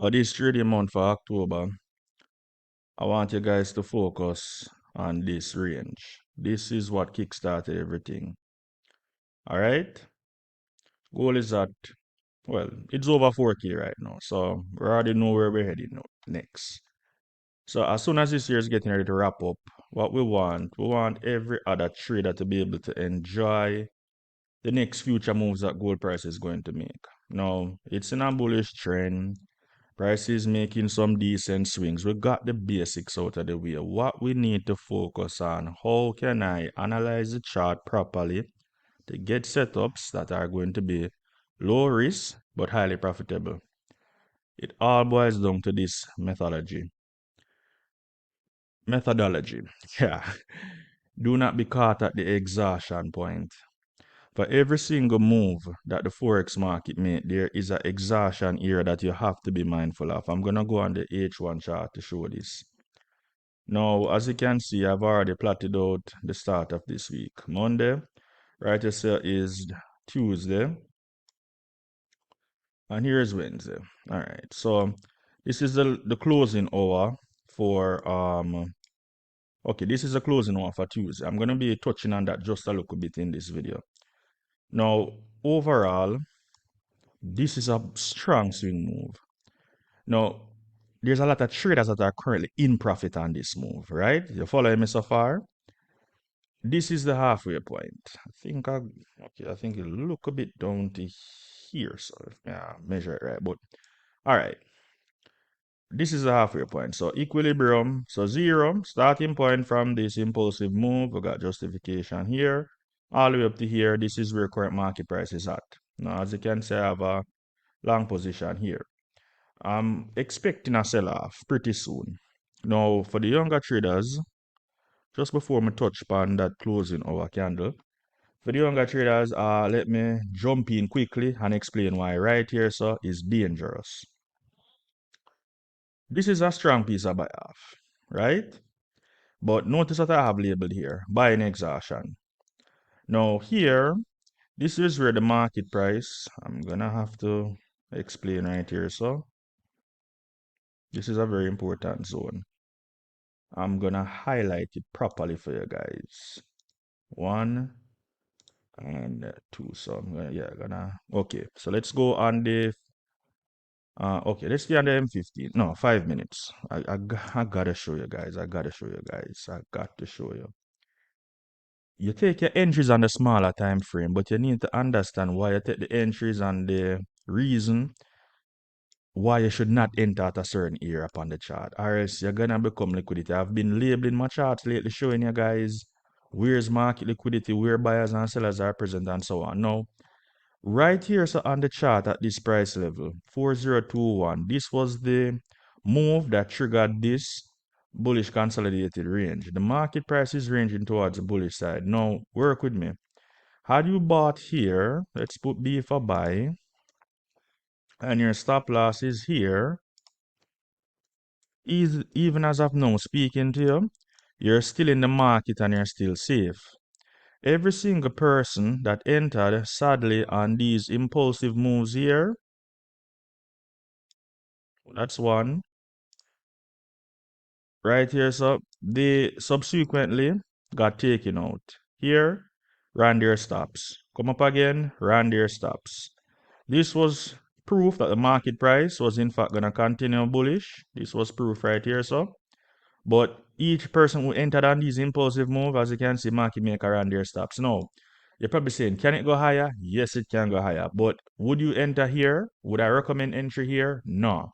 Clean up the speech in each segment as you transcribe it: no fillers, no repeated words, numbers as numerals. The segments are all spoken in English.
For this trading month for October, I want you guys to focus on this range. This is what kickstarted everything. All right? Goal is at, well, it's over 4K right now. So we already know where we're heading next. So as soon as this year is getting ready to wrap up, what we want every other trader to be able to enjoy the next future moves that gold price is going to make. Now, it's in a bullish trend. Price is making some decent swings. We got the basics out of the way. What we need to focus on, how can I analyze the chart properly to get setups that are going to be low risk but highly profitable. It all boils down to this methodology. Yeah. Do not be caught at the exhaustion point. For every single move that the Forex market made, there is an exhaustion here that you have to be mindful of. I'm going to go on the H1 chart to show this. Now, as you can see, I've already plotted out the start of this week. Monday, right here is Tuesday, and here's Wednesday. All right, so this is the closing hour for, okay, this is the closing hour for Tuesday. I'm going to be touching on that just a little bit in this video. Now, overall, this is a strong swing move. Now, there's a lot of traders that are currently in profit on this move, right? You follow me so far? This is the halfway point. I think it'll look a bit down to here, so yeah, measure it right. But all right, this is the halfway point. So equilibrium, so zero, starting point from this impulsive move. We got justification here, all the way up to here. This is where current market price is at. Now, as you can see, I have a long position here. I'm expecting a sell-off pretty soon. Now, for the younger traders, just before me touch upon that closing hour candle, for the younger traders, let me jump in quickly and explain why right here, so, is dangerous. This is a strong piece of buy-off, right? But notice that I have labeled here, buying exhaustion. Now here, this is where the market price, I'm gonna have to explain right here, so. This is a very important zone. I'm gonna highlight it properly for you guys. 1 and 2. So I'm gonna okay. So let's go on the okay, let's be on the M15. No, 5 minutes. I gotta show you guys. I got to show you. You take your entries on the smaller time frame, but you need to understand why you take the entries and the reason why you should not enter at a certain area upon the chart, or else you're gonna become liquidity. I've been labeling my charts lately, showing you guys where's market liquidity, where buyers and sellers are present, and so on. Now, right here, so on the chart at this price level, 4021, this was the move that triggered this bullish consolidated range. The market price is ranging towards the bullish side. Now, work with me. Had you bought here, let's put B for buy, and your stop loss is here, even as of now speaking to you, you're still in the market and you're still safe. Every single person that entered, sadly, on these impulsive moves here, that's one. Right here, so they subsequently got taken out. Here, ran their stops. Come up again, ran their stops. This was proof that the market price was in fact going to continue bullish. This was proof right here, so. But each person who entered on these impulsive moves, as you can see, market maker ran their stops. Now, you're probably saying, can it go higher? Yes, it can go higher. But would you enter here? Would I recommend entry here? No.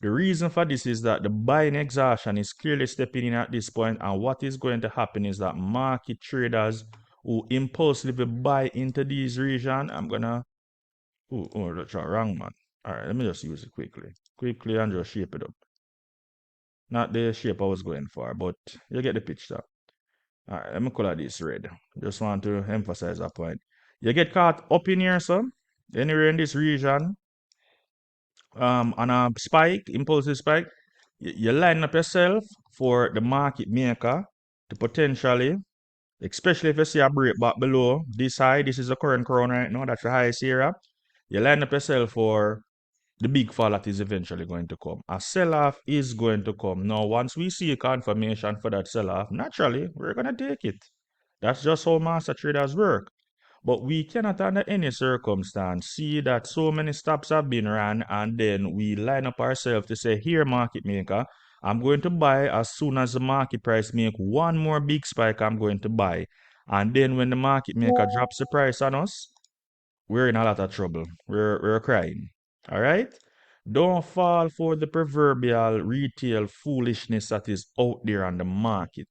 The reason for this is that the buying exhaustion is clearly stepping in at this point, and what is going to happen is that market traders who impulsively buy into these regions, I'm gonna, that's wrong, man. All right, let me just use it quickly and just shape it up. Not the shape I was going for, but you get the picture. All right, let me color this red. Just want to emphasize that point. You get caught up in here, so anywhere in this region, on a spike, impulsive spike, you line up yourself for the market maker to potentially, especially if you see a break back below this high, this is the current crown right now, that's the highest area. You line up yourself for the big fall that is eventually going to come. A sell-off is going to come. Now, once we see a confirmation for that sell-off, naturally, we're going to take it. That's just how master traders work. But we cannot under any circumstance see that so many stops have been ran and then we line up ourselves to say, here, market maker, I'm going to buy as soon as the market price make one more big spike, I'm going to buy. And then when the market maker drops the price on us, we're in a lot of trouble. We're crying. All right? Don't fall for the proverbial retail foolishness that is out there on the market.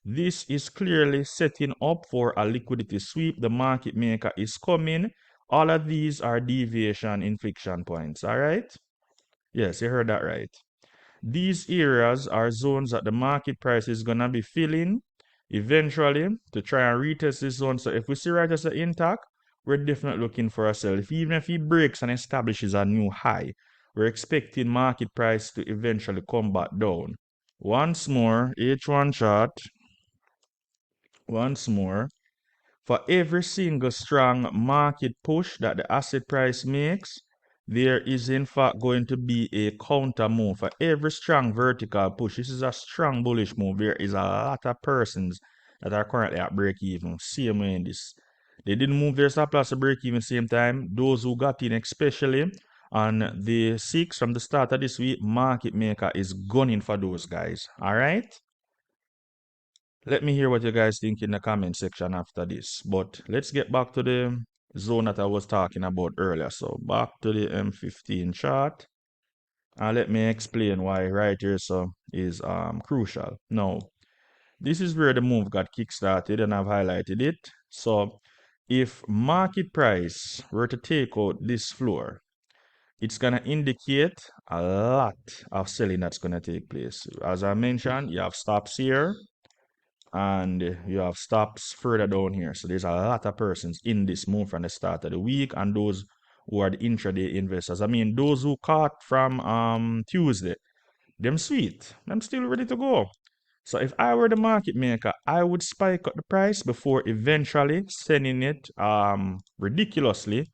This is clearly setting up for a liquidity sweep. The market maker is coming. All of these are deviation inflection points. All right? Yes, you heard that right. These areas are zones that the market price is going to be filling eventually to try and retest this zone. So if we see right as an intact, we're definitely looking for a sell. Even if he breaks and establishes a new high, we're expecting market price to eventually come back down. Once more, H1 chart. Once more, for every single strong market push that the asset price makes, there is in fact going to be a counter move. For every strong vertical push, this is a strong bullish move. There is a lot of persons that are currently at break even. Same way in this. They didn't move their stop loss to break even same time. Those who got in, especially on the 6th from the start of this week, market maker is gunning for those guys. All right. Let me hear what you guys think in the comment section after this. But let's get back to the zone that I was talking about earlier. So back to the M15 chart. And let me explain why right here so is crucial. Now, this is where the move got kickstarted and I've highlighted it. So if market price were to take out this floor, it's going to indicate a lot of selling that's going to take place. As I mentioned, you have stops here and you have stops further down here. So there's a lot of persons in this move from the start of the week and those who are the intraday investors. I mean, those who caught from Tuesday, them sweet, them still ready to go. So if I were the market maker, I would spike up the price before eventually sending it ridiculously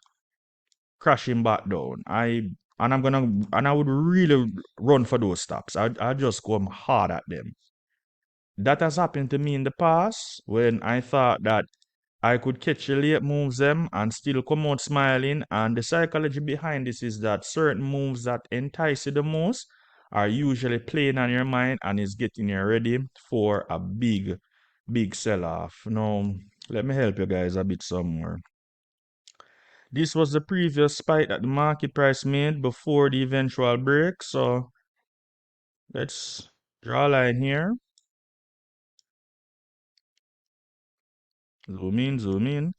crashing back down. I would really run for those stops. I just go hard at them. That has happened to me in the past when I thought that I could catch the late moves them and still come out smiling. And the psychology behind this is that certain moves that entice you the most are usually playing on your mind and is getting you ready for a big, big sell-off. Now, let me help you guys a bit some more. This was the previous spike that the market price made before the eventual break. So let's draw a line here. Zoom in, zoom in.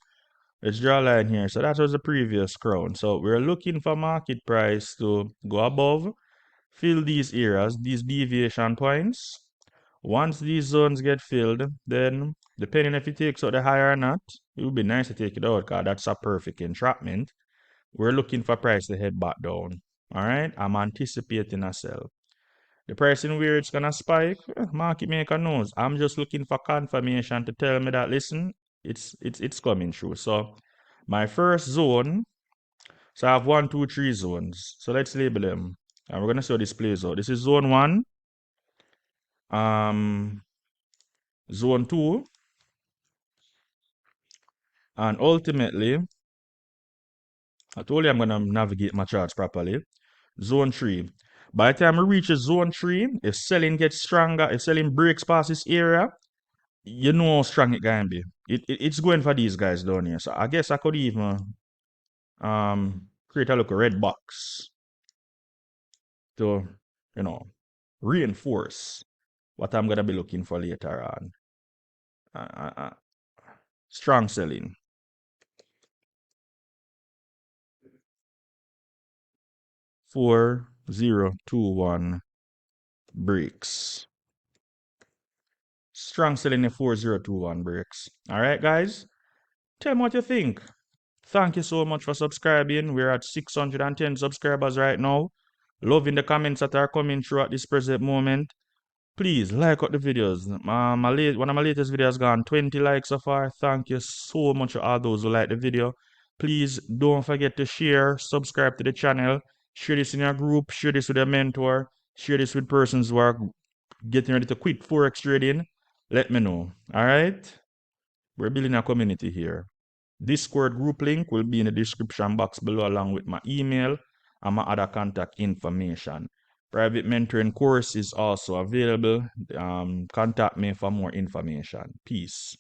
Let's draw a line here. So that was the previous crown. So we're looking for market price to go above, fill these areas, these deviation points. Once these zones get filled, then depending if it takes out the high or not, it would be nice to take it out because that's a perfect entrapment. We're looking for price to head back down. All right, I'm anticipating a sell. The pricing where it's gonna spike, market maker knows. I'm just looking for confirmation to tell me that listen, it's coming through. So my first zone, so I have 1, 2, 3 zones. So let's label them. And we're gonna see how this plays out. This is zone 1, zone 2, and ultimately, I told you I'm gonna navigate my charts properly. Zone 3. By the time we reach zone 3, if selling gets stronger, if selling breaks past this area, you know how strong it can be. It's going for these guys down here. So I guess I could even create a little red box to, reinforce what I'm gonna be looking for later on. Strong selling. 4021 breaks. Strong selling in 4021 breaks. Alright, guys. Tell me what you think. Thank you so much for subscribing. We're at 610 subscribers right now. Loving the comments that are coming through at this present moment. Please like out the videos. One of my latest videos gone 20 likes so far. Thank you so much to all those who like the video. Please don't forget to share, subscribe to the channel, Share this in your group, share this with a mentor, share this with persons who are getting ready to quit Forex trading. Let me know. All right? We're building a community here. Discord group link will be in the description box below along with my email and my other contact information. Private mentoring course is also available. Contact me for more information. Peace.